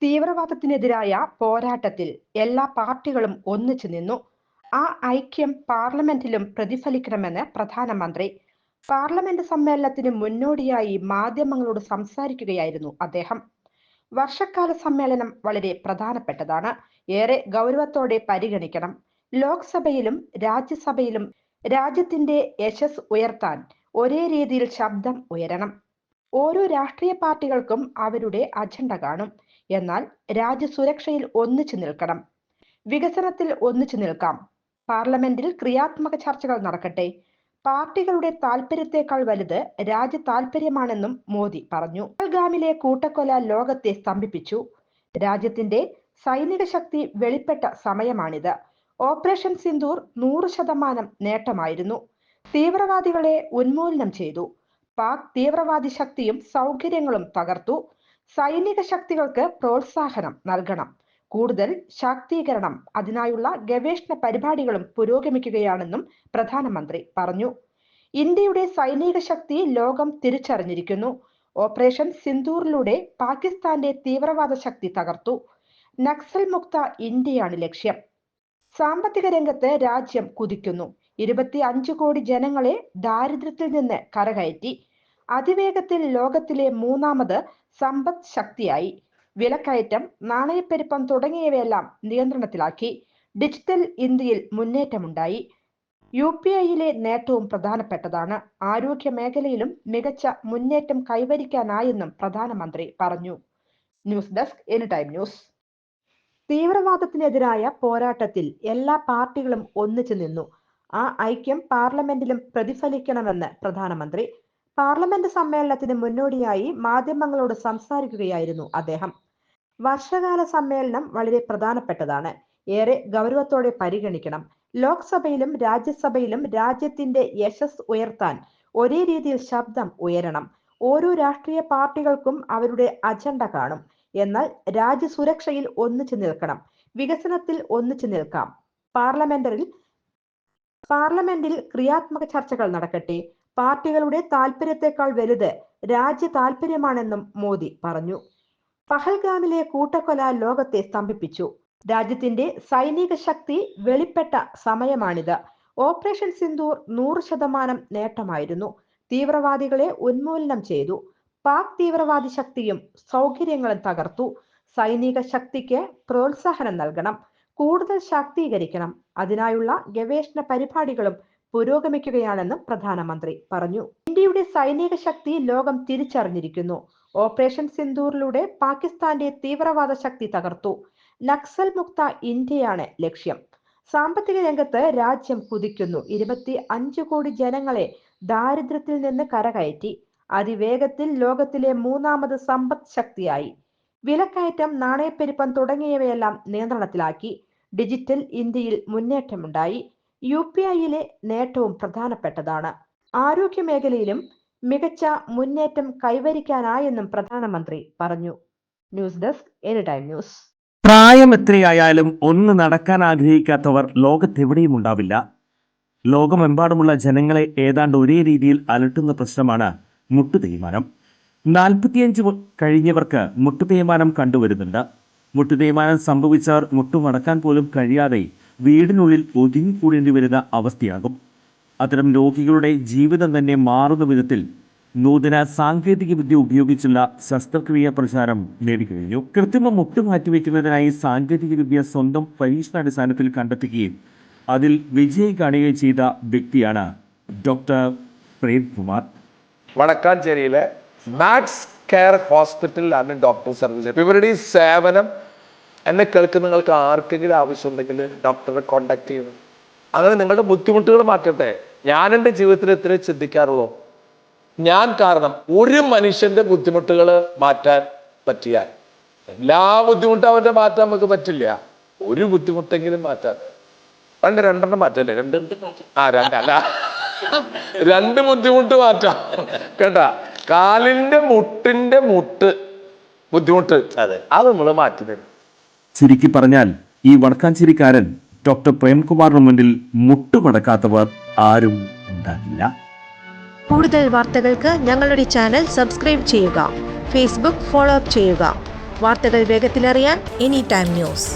തീവ്രവാദത്തിനെതിരായ പോരാട്ടത്തിൽ എല്ലാ പാർട്ടികളും ഒന്നിച്ചു നിന്നു. ആ ഐക്യം പാർലമെന്റിലും പ്രതിഫലിക്കണമെന്ന് പ്രധാനമന്ത്രി. പാർലമെന്റ് സമ്മേളനത്തിന് മുന്നോടിയായി മാധ്യമങ്ങളോട് സംസാരിക്കുകയായിരുന്നു അദ്ദേഹം. വർഷക്കാല സമ്മേളനം വളരെ പ്രധാനപ്പെട്ടതാണ്. ഏറെ ഗൗരവത്തോടെ പരിഗണിക്കണം. ലോക്സഭയിലും രാജ്യസഭയിലും രാജ്യത്തിന്റെ യശസ് ഉയർത്താൻ ഒരേ രീതിയിൽ ശബ്ദം ഉയരണം. ഓരോ രാഷ്ട്രീയ പാർട്ടികൾക്കും അവരുടെ അജണ്ട കാണും. എന്നാൽ രാജ്യസുരക്ഷയിൽ ഒന്നിച്ചു നിൽക്കണം. വികസനത്തിൽ ഒന്നിച്ചു നിൽക്കാം. പാർലമെന്റിൽ ക്രിയാത്മക ചർച്ചകൾ നടക്കട്ടെ. പാർട്ടികളുടെ താൽപര്യത്തെക്കാൾ വലുത് രാജ്യ താൽപര്യമാണെന്നും മോദി പറഞ്ഞു. പഹൽഗാമിലെ കൂട്ടക്കൊല ലോകത്തെ സ്തംഭിപ്പിച്ചു. രാജ്യത്തിന്റെ സൈനിക ശക്തി വെളിപ്പെട്ട സമയമാണിത്. ഓപ്പറേഷൻ സിന്ദൂർ 100% നേട്ടമായിരുന്നു. തീവ്രവാദികളെ ഉന്മൂലനം ചെയ്തു. പാക് തീവ്രവാദി ശക്തിയും സൗകര്യങ്ങളും തകർത്തു. സൈനിക ശക്തികൾക്ക് പ്രോത്സാഹനം നൽകണം. കൂടുതൽ ശാക്തീകരണം, അതിനായുള്ള ഗവേഷണ പരിപാടികളും പുരോഗമിക്കുകയാണെന്നും പ്രധാനമന്ത്രി പറഞ്ഞു. ഇന്ത്യയുടെ സൈനിക ശക്തി ലോകം തിരിച്ചറിഞ്ഞിരിക്കുന്നു. ഓപ്പറേഷൻ സിന്ദൂറിലൂടെ പാകിസ്ഥാന്റെ തീവ്രവാദ ശക്തി തകർത്തു. നക്സൽ മുക്ത ഇന്ത്യയാണ് ലക്ഷ്യം. സാമ്പത്തിക രംഗത്ത് രാജ്യം കുതിക്കുന്നു. 25 കോടി ജനങ്ങളെ ദാരിദ്ര്യത്തിൽ നിന്ന് കരകയറ്റി. അതിവേഗത്തിൽ ലോകത്തിലെ 3ാമത് സമ്പദ് ശക്തിയായി. വിലക്കയറ്റം, നാണയപ്പെരുപ്പം തുടങ്ങിയവയെല്ലാം നിയന്ത്രണത്തിലാക്കി. ഡിജിറ്റൽ ഇന്ത്യയിൽ മുന്നേറ്റമുണ്ടായി. UPIയിലെ നേട്ടവും പ്രധാനപ്പെട്ടതാണ്. ആരോഗ്യ മേഖലയിലും മികച്ച മുന്നേറ്റം കൈവരിക്കാനായെന്നും പ്രധാനമന്ത്രി പറഞ്ഞു. News desk anytime news. തീവ്രവാദത്തിനെതിരായ പോരാട്ടത്തിൽ എല്ലാ പാർട്ടികളും ഒന്നിച്ചു നിന്നു. ആ ഐക്യം പാർലമെന്റിലും പ്രതിഫലിക്കണമെന്ന് പ്രധാനമന്ത്രി. പാർലമെന്റ് സമ്മേളനത്തിന് മുന്നോടിയായി മാധ്യമങ്ങളോട് സംസാരിക്കുകയായിരുന്നു അദ്ദേഹം. വർഷകാല സമ്മേളനം വളരെ പ്രധാനപ്പെട്ടതാണ്. ഏറെ ഗൗരവത്തോടെ പരിഗണിക്കണം. ലോക്സഭയിലും രാജ്യസഭയിലും രാജ്യത്തിന്റെ യശസ് ഉയർത്താൻ ഒരേ രീതിയിൽ ശബ്ദം ഉയരണം. ഓരോ രാഷ്ട്രീയ പാർട്ടികൾക്കും അവരുടെ അജണ്ട കാണും. എന്നാൽ രാജ്യസുരക്ഷയിൽ ഒന്നിച്ചു നിൽക്കണം. വികസനത്തിൽ ഒന്നിച്ചു നിൽക്കാം. പാർലമെന്റിൽ ക്രിയാത്മക ചർച്ചകൾ നടക്കട്ടെ. പാർട്ടികളുടെ താൽപര്യത്തെക്കാൾ വലുത് രാജ്യ താൽപര്യമാണെന്നും മോദി പറഞ്ഞു. പഹൽഗാമിലെ കൂട്ടക്കൊല ലോകത്തെ സ്തംഭിപ്പിച്ചു. രാജ്യത്തിന്റെ സൈനിക ശക്തി വെളിപ്പെട്ട സമയമാണിത്. ഓപ്പറേഷൻ സിന്ദൂർ 100% നേട്ടമായിരുന്നു. തീവ്രവാദികളെ ഉന്മൂലനം ചെയ്തു. പാക് തീവ്രവാദി ശക്തിയും സൗകര്യങ്ങളും തകർത്തു. സൈനിക ശക്തിക്ക് പ്രോത്സാഹനം നൽകണം. കൂടുതൽ ശാക്തീകരിക്കണം. അതിനായുള്ള ഗവേഷണ പരിപാടികളും പുരോഗമിക്കുകയാണെന്നും പ്രധാനമന്ത്രി പറഞ്ഞു. ഇന്ത്യയുടെ സൈനിക ശക്തി ലോകം തിരിച്ചറിഞ്ഞിരിക്കുന്നു. ഓപ്പറേഷൻ സിന്ദൂറിലൂടെ പാകിസ്ഥാന്റെ തീവ്രവാദ ശക്തി തകർത്തു. നക്സൽ മുക്ത ഇന്ത്യയാണ് ലക്ഷ്യം. സാമ്പത്തിക രംഗത്ത് രാജ്യം കുതിക്കുന്നു. 25 കോടി ജനങ്ങളെ ദാരിദ്ര്യത്തിൽ നിന്ന് കരകയറ്റി. അതിവേഗത്തിൽ ലോകത്തിലെ 3ാമത് സമ്പദ് ശക്തിയായി. വിലക്കയറ്റം, നാണയപ്പെരുപ്പം തുടങ്ങിയവയെല്ലാം നിയന്ത്രണത്തിലാക്കി. ഡിജിറ്റൽ ഇന്ത്യയിൽ മുന്നേറ്റമുണ്ടായി. UPIയിലെ നേട്ടവും പ്രധാനപ്പെട്ടതാണ്. ആരോഗ്യ മേഖലയിലും മികച്ച മുന്നേറ്റം കൈവരിക്കാനായെന്നും പ്രധാനമന്ത്രി പറഞ്ഞു. News desk anytime news. പ്രായം എത്രയായാലും ഒന്ന് നടക്കാൻ ആഗ്രഹിക്കാത്തവർ ലോകത്തെവിടെയും ഉണ്ടാവില്ല. ലോകമെമ്പാടുമുള്ള ജനങ്ങളെ ഏതാണ്ട് ഒരേ രീതിയിൽ അലട്ടുന്ന പ്രശ്നമാണ് മുട്ടുതേയ്മാനം. 45 കഴിഞ്ഞവർക്ക് മുട്ടുതേയ്മാനം കണ്ടുവരുന്നുണ്ട്. മുട്ടുതേയ്മാനം സംഭവിച്ചവർ മുട്ടുമടക്കാൻ പോലും കഴിയാതെ വീടിനുള്ളിൽ ഒതുങ്ങിക്കൂടേണ്ടി വരുന്ന അവസ്ഥയാകും. അത്തരം രോഗികളുടെ ജീവിതം തന്നെ മാറുന്ന വിധത്തിൽ നൂതന സാങ്കേതിക വിദ്യ ഉപയോഗിച്ചുള്ള ശസ്ത്രക്രിയ പ്രചാരം നേടിക്കഴിഞ്ഞു. കൃത്രിമ മുട്ട് മാറ്റിവെക്കുന്നതിനായി സാങ്കേതിക വിദ്യ സ്വന്തം പരീക്ഷണാടിസ്ഥാനത്തിൽ കണ്ടെത്തുകയും അതിൽ വിജയം കാണുകയും ചെയ്ത വ്യക്തിയാണ് ഡോക്ടർ പ്രേംകുമാർ. വടക്കാഞ്ചേരിയിലെ മാക്സ് കെയർ ഹോസ്പിറ്റലിലാണ് ഡോക്ടർ സർവീസ്. ഇവരുടെ ഈ സേവനം എന്നെ കേൾക്കുന്ന നിങ്ങൾക്ക് ആർക്കെങ്കിലും ആവശ്യമുണ്ടെങ്കിൽ ഡോക്ടറെ കോണ്ടാക്ട് ചെയ്യുന്നു. അങ്ങനെ നിങ്ങളുടെ ബുദ്ധിമുട്ടുകൾ മാറ്റട്ടെ. ഞാൻ എൻ്റെ ജീവിതത്തിൽ എത്ര ചിന്തിക്കാറുള്ളൂ, ഞാൻ കാരണം ഒരു മനുഷ്യന്റെ ബുദ്ധിമുട്ടുകൾ മാറ്റാൻ പറ്റിയാൽ, എല്ലാ ബുദ്ധിമുട്ടും അവന്റെ മാറ്റാൻ നമുക്ക് പറ്റില്ല, ഒരു ബുദ്ധിമുട്ടെങ്കിലും മാറ്റാൻ. രണ്ടെണ്ണം മാറ്റല്ലേ? രണ്ട് ബുദ്ധിമുട്ട് മാറ്റാം കേട്ടാ. കാലിന്റെ മുട്ടിന്റെ ബുദ്ധിമുട്ട് അത് നമ്മൾ മാറ്റി തരും. ചുരുക്കി പറഞ്ഞാൽ ഈ വടക്കാഞ്ചേരിക്കാരൻ ഡോക്ടർ പ്രേംകുമാറിന് മുന്നിൽ മുട്ടുമടക്കാത്തവർ ആരും ഉണ്ടാകില്ല. കൂടുതൽ വാർത്തകൾക്ക് ഞങ്ങളുടെ ചാനൽ സബ്സ്ക്രൈബ് ചെയ്യുക. ഫേസ്ബുക്ക് ഫോളോ അപ്പ് ചെയ്യുക. വാർത്തകൾ വേഗത്തിലറിയാൻ എനി ടൈം ന്യൂസ്.